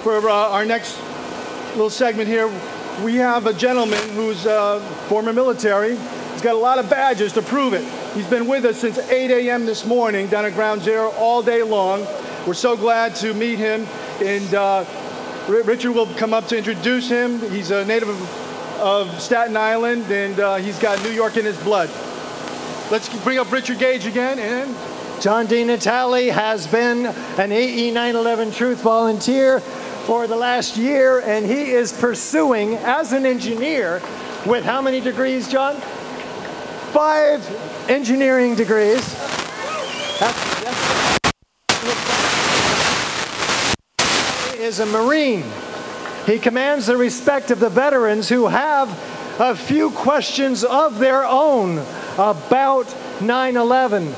For our next little segment here, we have a gentleman who's former military. He's got a lot of badges to prove it. He's been with us since 8 a.m. this morning down at Ground Zero all day long. We're so glad to meet him. And Richard will come up to introduce him. He's a native of Staten Island, and he's got New York in his blood. Let's bring up Richard Gage again. And John D. Natale has been an AE 911 Truth volunteer for the last year, and he is pursuing as an engineer with how many degrees, John? 5 engineering degrees. He is a Marine. He commands the respect of the veterans who have a few questions of their own about 9/11.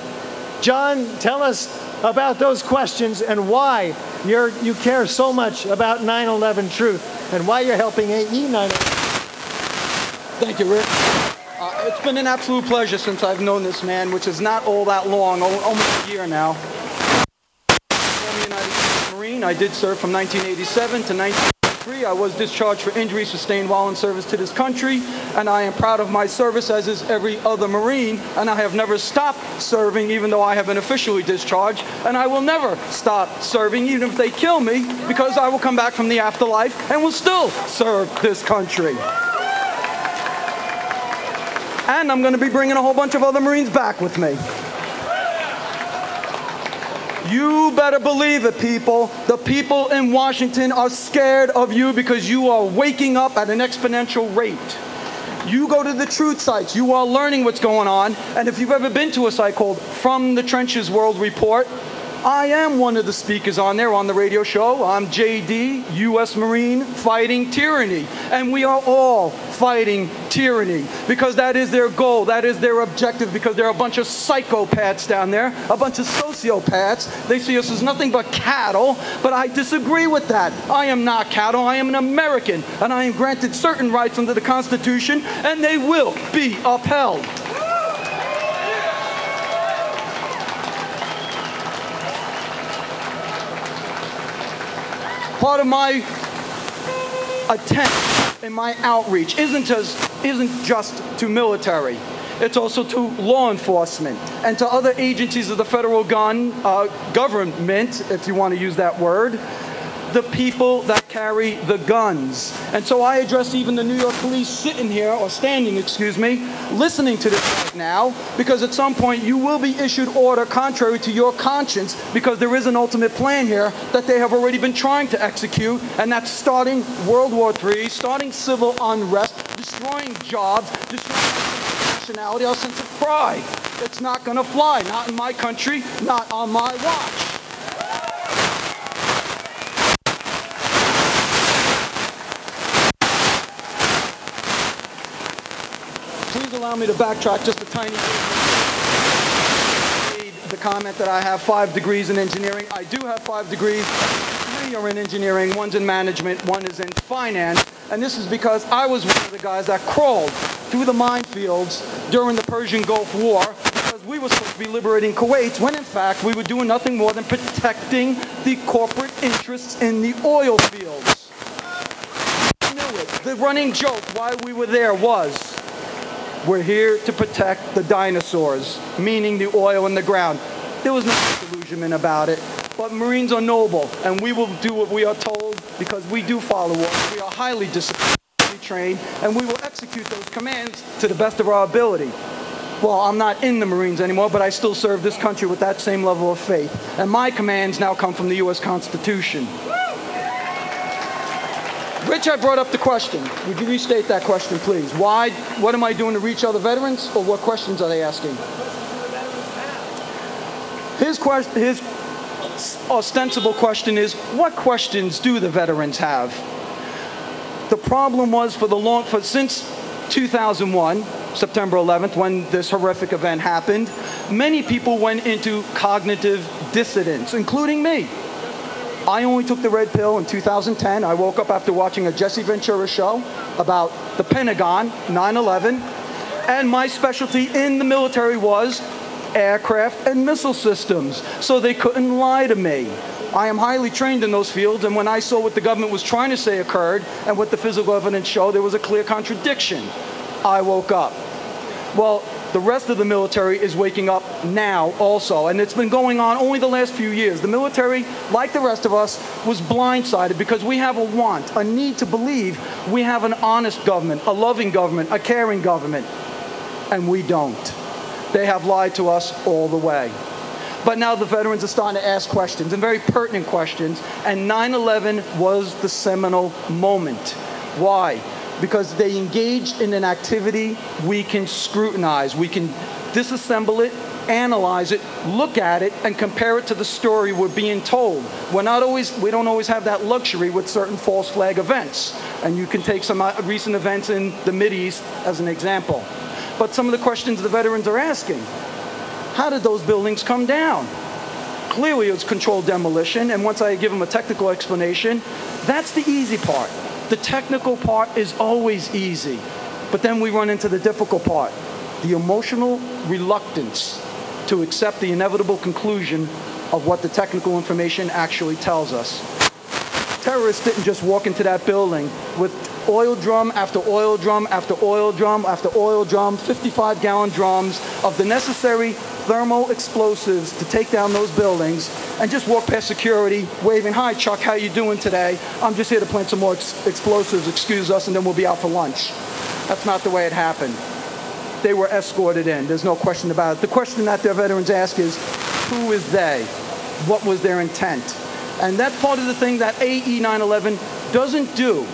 John, tell us about those questions and why you care so much about 9/11 Truth and why you're helping AE 911. Thank you, Rick. It's been an absolute pleasure since I've known this man, which is not all that long, almost a year now. I'm a United States Marine. I did serve from 1987 to 1983. I was discharged for injuries sustained while in service to this country, and I am proud of my service, as is every other Marine, and I have never stopped serving, even though I have been officially discharged, and I will never stop serving, even if they kill me, because I will come back from the afterlife and will still serve this country. And I'm going to be bringing a whole bunch of other Marines back with me. You better believe it, people. The people in Washington are scared of you because you are waking up at an exponential rate. You go to the truth sites. You are learning what's going on. And if you've ever been to a site called From the Trenches World Report, I am one of the speakers on there on the radio show. I'm JD, U.S. Marine, fighting tyranny. And we are all fighting tyranny because that is their goal. That is their objective, because there are a bunch of psychopaths down there, a bunch of sociopaths. They see us as nothing but cattle, but I disagree with that. I am not cattle. I am an American, and I am granted certain rights under the Constitution, and they will be upheld. Part of my attempt and my outreach isn't just to military. It's also to law enforcement and to other agencies of the federal government, if you want to use that word, the people that carry the guns. And so I address even the New York police sitting here, or standing, excuse me, listening to this right now, because at some point you will be issued order contrary to your conscience, because there is an ultimate plan here that they have already been trying to execute, and that's starting World War III, starting civil unrest, destroying jobs, destroying our sense of nationality, our sense of pride. It's not going to fly, not in my country, not on my watch. Allow me to backtrack just a tiny bit. The comment that I have 5 degrees in engineering. I do have 5 degrees. 3 are in engineering, 1's in management, 1 is in finance. And this is because I was one of the guys that crawled through the minefields during the Persian Gulf War, because we were supposed to be liberating Kuwait, when in fact we were doing nothing more than protecting the corporate interests in the oil fields. I knew it. The running joke while we were there was, we're here to protect the dinosaurs, meaning the oil in the ground. There was no disillusionment about it. But Marines are noble, and we will do what we are told because we do follow orders. We are highly disciplined, trained, and we will execute those commands to the best of our ability. Well, I'm not in the Marines anymore, but I still serve this country with that same level of faith. And my commands now come from the U.S. Constitution. Rich, I brought up the question. Would you restate that question, please? Why? What am I doing to reach other veterans, or what questions are they asking? His ostensible question is, what questions do the veterans have? The problem was since 2001, September 11th, when this horrific event happened, many people went into cognitive dissonance, including me. I only took the red pill in 2010. I woke up after watching a Jesse Ventura show about the Pentagon, 9/11, and my specialty in the military was aircraft and missile systems, so they couldn't lie to me. I am highly trained in those fields, and when I saw what the government was trying to say occurred and what the physical evidence showed, there was a clear contradiction. I woke up. Well, the rest of the military is waking up now also, and it's been going on only the last few years. The military, like the rest of us, was blindsided because we have a want, a need to believe we have an honest government, a loving government, a caring government, and we don't. They have lied to us all the way. But now the veterans are starting to ask questions, and very pertinent questions, and 9/11 was the seminal moment. Why? Because they engaged in an activity we can scrutinize, we can disassemble it, analyze it, look at it, and compare it to the story we're being told. We don't always have that luxury with certain false flag events. And you can take some recent events in the Mideast as an example. But some of the questions the veterans are asking: how did those buildings come down? Clearly it was controlled demolition, and once I give them a technical explanation, that's the easy part. The technical part is always easy, but then we run into the difficult part, the emotional reluctance to accept the inevitable conclusion of what the technical information actually tells us. Terrorists didn't just walk into that building with oil drum after oil drum after oil drum after oil drum, 55-gallon drums of the necessary thermal explosives to take down those buildings, and just walk past security waving, "Hi Chuck, how you doing today? I'm just here to plant some more explosives, excuse us, and then we'll be out for lunch." That's not the way it happened. They were escorted in, there's no question about it. The question that their veterans ask is, who is they? What was their intent? And that's part of the thing that AE 911 doesn't do.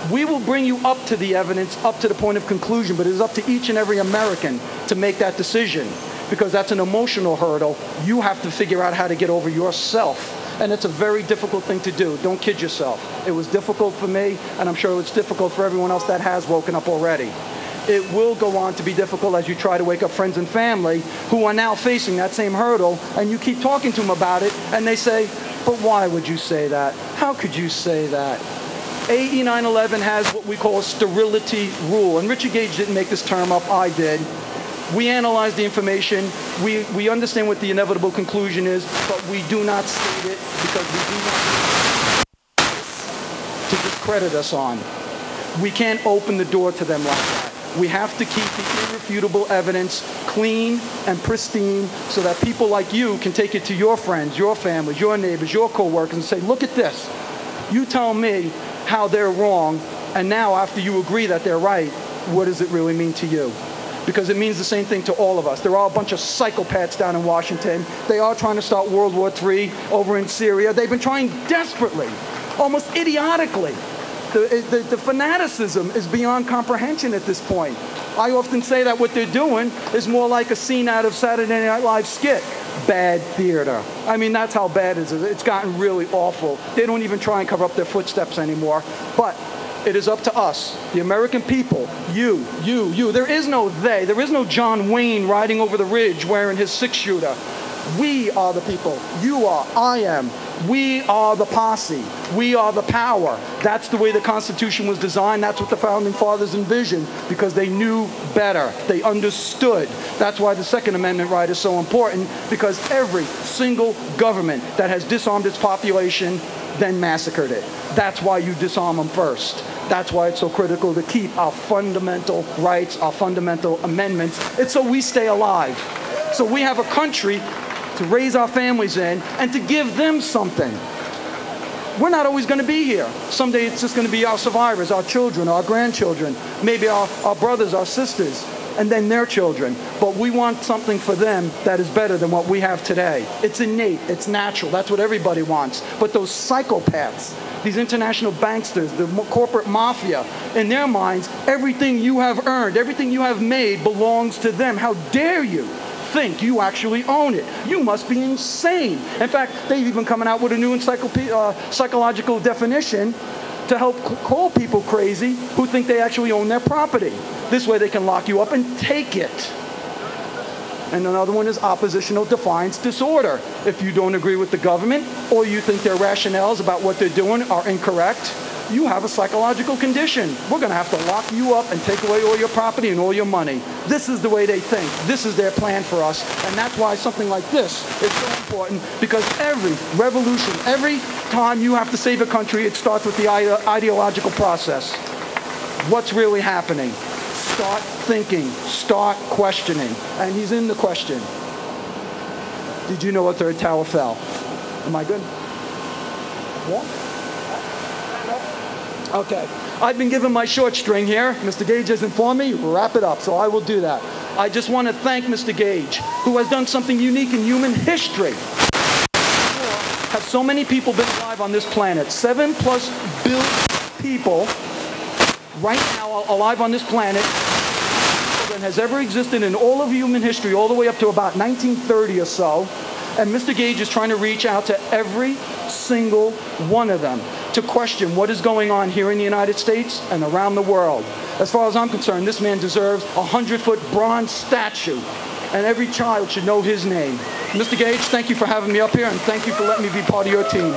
We will bring you up to the evidence, up to the point of conclusion, but it is up to each and every American to make that decision, because that's an emotional hurdle you have to figure out how to get over yourself. And it's a very difficult thing to do. Don't kid yourself. It was difficult for me, and I'm sure it's difficult for everyone else that has woken up already. It will go on to be difficult as you try to wake up friends and family who are now facing that same hurdle, and you keep talking to them about it, and they say, "But why would you say that? How could you say that?" AE 911 has what we call a sterility rule, and Richard Gage didn't make this term up, I did. We analyze the information, we understand what the inevitable conclusion is, but we do not state it because we do not to discredit us on. We can't open the door to them like that. We have to keep the irrefutable evidence clean and pristine so that people like you can take it to your friends, your families, your neighbors, your co-workers and say, "Look at this. You tell me how they're wrong, and now after you agree that they're right, what does it really mean to you?" Because it means the same thing to all of us. There are a bunch of psychopaths down in Washington. They are trying to start World War III over in Syria. They've been trying desperately, almost idiotically. The fanaticism is beyond comprehension at this point. I often say that what they're doing is more like a scene out of Saturday Night Live skit. Bad theater. I mean, that's how bad it is. It's gotten really awful. They don't even try and cover up their footsteps anymore. But it is up to us, the American people, you. There is no they. There is no John Wayne riding over the ridge wearing his 6-shooter. We are the people. You are. I am. We are the posse. We are the power. That's the way the Constitution was designed. That's what the Founding Fathers envisioned, because they knew better. They understood. That's why the Second Amendment right is so important, because every single government that has disarmed its population then massacred it. That's why you disarm them first. That's why it's so critical to keep our fundamental rights, our fundamental amendments. It's so we stay alive. So we have a country to raise our families in and to give them something. We're not always going to be here. Someday it's just going to be our survivors, our children, our grandchildren, maybe our brothers, our sisters, and then their children. But we want something for them that is better than what we have today. It's innate. It's natural. That's what everybody wants. But those psychopaths, these international banksters, the corporate mafia, in their minds, everything you have earned, everything you have made belongs to them. How dare you think you actually own it? You must be insane. In fact, they've even coming out with a new psychological definition to help call people crazy who think they actually own their property. This way they can lock you up and take it. And another one is oppositional defiance disorder. If you don't agree with the government, or you think their rationales about what they're doing are incorrect, you have a psychological condition. We're going to have to lock you up and take away all your property and all your money. This is the way they think. This is their plan for us. And that's why something like this is so important, because every revolution, every time you have to save a country, it starts with the ideological process. What's really happening? Start thinking. Start questioning. And he's in the question. Did you know a third tower fell? Am I good? Yeah? Okay. I've been given my short string here. Mr. Gage has informed me, wrap it up, so I will do that. I just want to thank Mr. Gage, who has done something unique in human history. Have so many people been alive on this planet? 7+ billion people right now alive on this planet than has ever existed in all of human history, all the way up to about 1930 or so. And Mr. Gage is trying to reach out to every single one of them to question what is going on here in the United States and around the world. As far as I'm concerned, this man deserves a 100-foot bronze statue, and every child should know his name. Mr. Gage, thank you for having me up here, and thank you for letting me be part of your team.